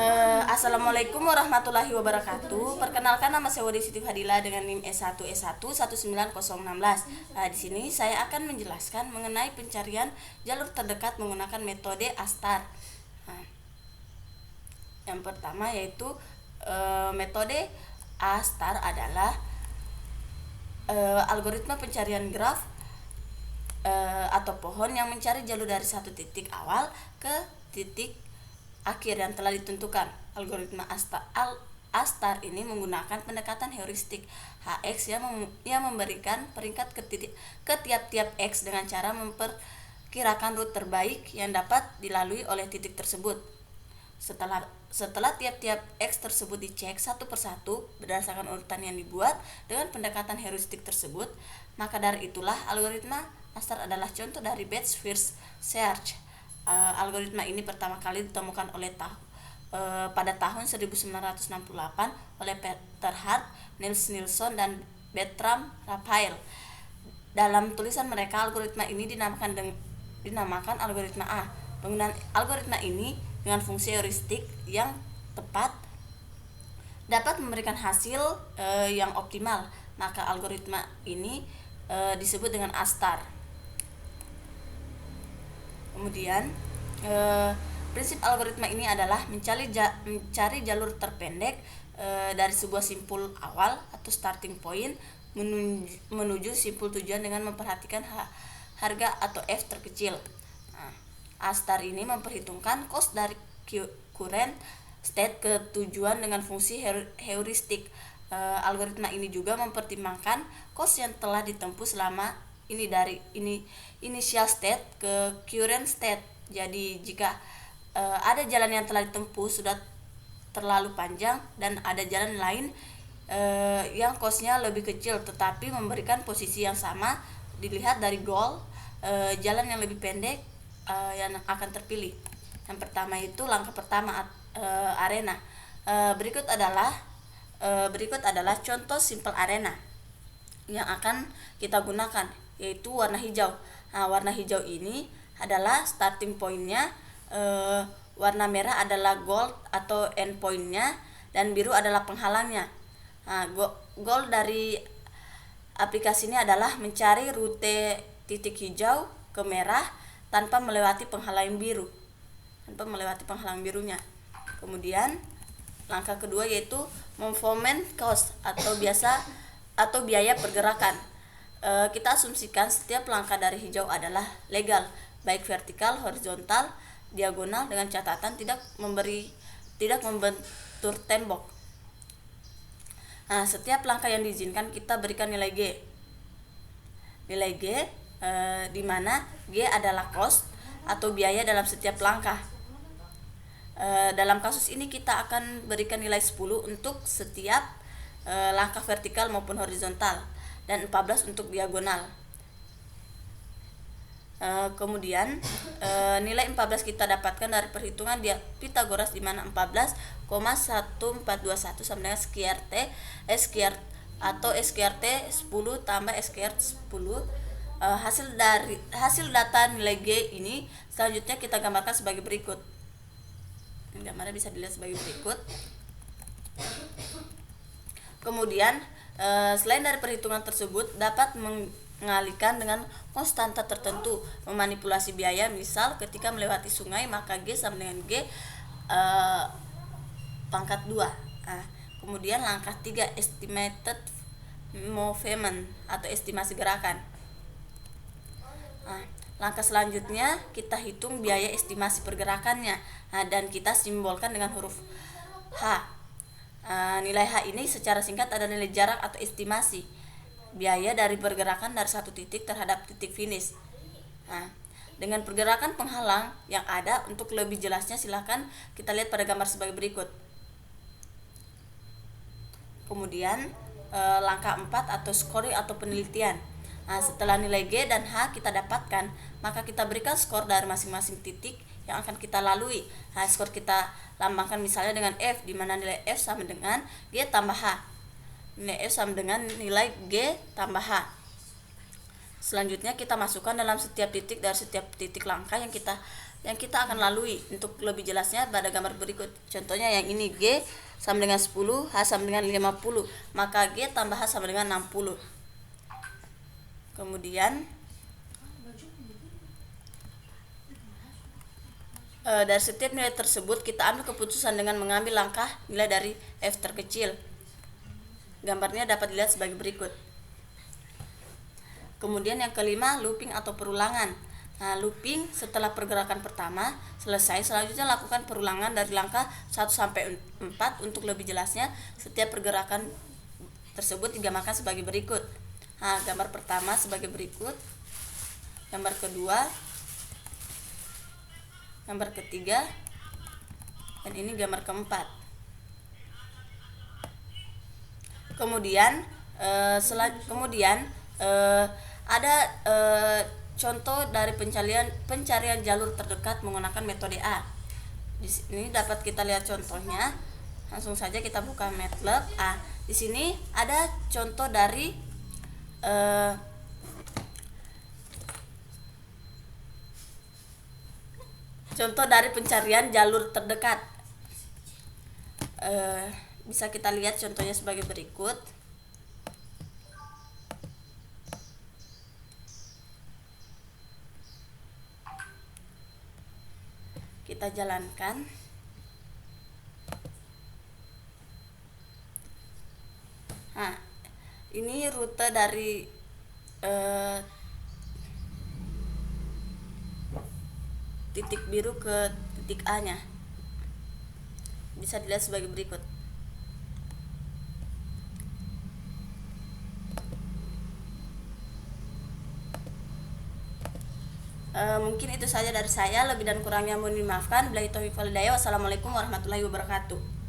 Assalamualaikum warahmatullahi wabarakatuh. Perkenalkan, nama saya Wadi Siti Fadila dengan NIM S1S1 19016. Di sini saya akan menjelaskan mengenai pencarian jalur terdekat menggunakan metode ASTAR. Nah, yang pertama yaitu metode ASTAR adalah algoritma pencarian graf atau pohon yang mencari jalur dari satu titik awal ke titik akhir yang telah ditentukan. Algoritma ASTAR ini menggunakan pendekatan heuristik HX yang memberikan peringkat ke tiap-tiap X dengan cara memperkirakan rute terbaik yang dapat dilalui oleh titik tersebut. Setelah tiap-tiap X tersebut dicek satu persatu berdasarkan urutan yang dibuat dengan pendekatan heuristik tersebut, maka dari itulah algoritma ASTAR adalah contoh dari best first search. Algoritma ini pertama kali ditemukan pada tahun 1968 oleh Peter Hart, Niels Nilsson, dan Bertram Raphael. Dalam tulisan mereka, algoritma ini dinamakan algoritma A. Penggunaan algoritma ini dengan fungsi heuristik yang tepat dapat memberikan hasil yang optimal, maka algoritma ini disebut dengan ASTAR. Kemudian prinsip algoritma ini adalah mencari jalur terpendek dari sebuah simpul awal atau starting point menuju simpul tujuan dengan memperhatikan harga atau F terkecil. ASTAR ini memperhitungkan cost dari current state ke tujuan dengan fungsi heuristik. Algoritma ini juga mempertimbangkan cost yang telah ditempuh selama ini dari initial state ke current state. Jadi jika ada jalan yang telah ditempuh sudah terlalu panjang dan ada jalan lain yang cost-nya lebih kecil tetapi memberikan posisi yang sama, dilihat dari goal, jalan yang lebih pendek yang akan terpilih. Yang pertama itu langkah pertama, arena. Berikut adalah contoh simple arena yang akan kita gunakan, yaitu warna hijau. Warna hijau ini adalah starting point-nya, warna merah adalah goal atau end point-nya, dan biru adalah penghalangnya. Goal dari aplikasi ini adalah mencari rute titik hijau ke merah tanpa melewati penghalang birunya. Kemudian langkah kedua yaitu movement cost atau biaya pergerakan. Kita asumsikan setiap langkah dari hijau adalah legal, baik vertikal, horizontal, diagonal, dengan catatan tidak membentur tembok. Setiap langkah yang diizinkan kita berikan nilai G. Nilai G di mana G adalah cost atau biaya dalam setiap langkah. Dalam kasus ini kita akan berikan nilai 10 untuk setiap langkah vertikal maupun horizontal, dan 14 untuk diagonal. Kemudian nilai 14 kita dapatkan dari perhitungan Pythagoras, di mana 14,1421 sama dengan SQRT atau SQRT 10 tambah SQRT 10. Hasil data nilai G ini selanjutnya kita gambarkan sebagai berikut. Gambarnya bisa dilihat sebagai berikut. Kemudian selain dari perhitungan tersebut dapat mengalihkan dengan konstanta tertentu, memanipulasi biaya. Misal ketika melewati sungai maka G sama dengan G pangkat 2. Kemudian langkah 3, estimated movement atau estimasi gerakan. Langkah selanjutnya kita hitung biaya estimasi pergerakannya, dan kita simbolkan dengan huruf H. Nilai H ini secara singkat adalah nilai jarak atau estimasi biaya dari pergerakan dari satu titik terhadap titik finish. Dengan pergerakan penghalang yang ada, untuk lebih jelasnya silakan kita lihat pada gambar sebagai berikut. Kemudian langkah 4 atau scoring atau penelitian. Setelah nilai G dan H kita dapatkan, maka kita berikan skor dari masing-masing titik yang akan kita lalui. Skor kita lambangkan misalnya dengan F, di mana nilai F sama dengan G tambah H. Nilai F sama dengan nilai G tambah H. Selanjutnya kita masukkan dalam setiap titik dari setiap titik langkah yang kita akan lalui. Untuk lebih jelasnya pada gambar berikut. Contohnya yang ini, G sama dengan 10, H sama dengan 50, maka G tambah H sama dengan 60. Kemudian dari setiap nilai tersebut kita ambil keputusan dengan mengambil langkah nilai dari F terkecil. Gambarnya dapat dilihat sebagai berikut. Kemudian yang kelima, looping atau perulangan. Nah, looping setelah pergerakan pertama selesai, selanjutnya lakukan perulangan dari langkah 1 sampai 4. Untuk lebih jelasnya, setiap pergerakan tersebut digambarkan sebagai berikut. Nah, gambar pertama sebagai berikut. Gambar kedua, gambar ketiga, dan ini gambar keempat. Kemudian ada contoh dari pencarian jalur terdekat menggunakan metode A. Di sini dapat kita lihat contohnya. Langsung saja kita buka MATLAB. Di sini ada contoh dari pencarian jalur terdekat. Bisa kita lihat contohnya sebagai berikut. Kita jalankan. Nah, ini rute dari titik biru ke titik A nya. Bisa dilihat sebagai berikut. Mungkin itu saja dari saya. Lebih dan kurangnya mohon dimaafkan. Billahi taufiq wal hidayah. Wassalamualaikum warahmatullahi wabarakatuh.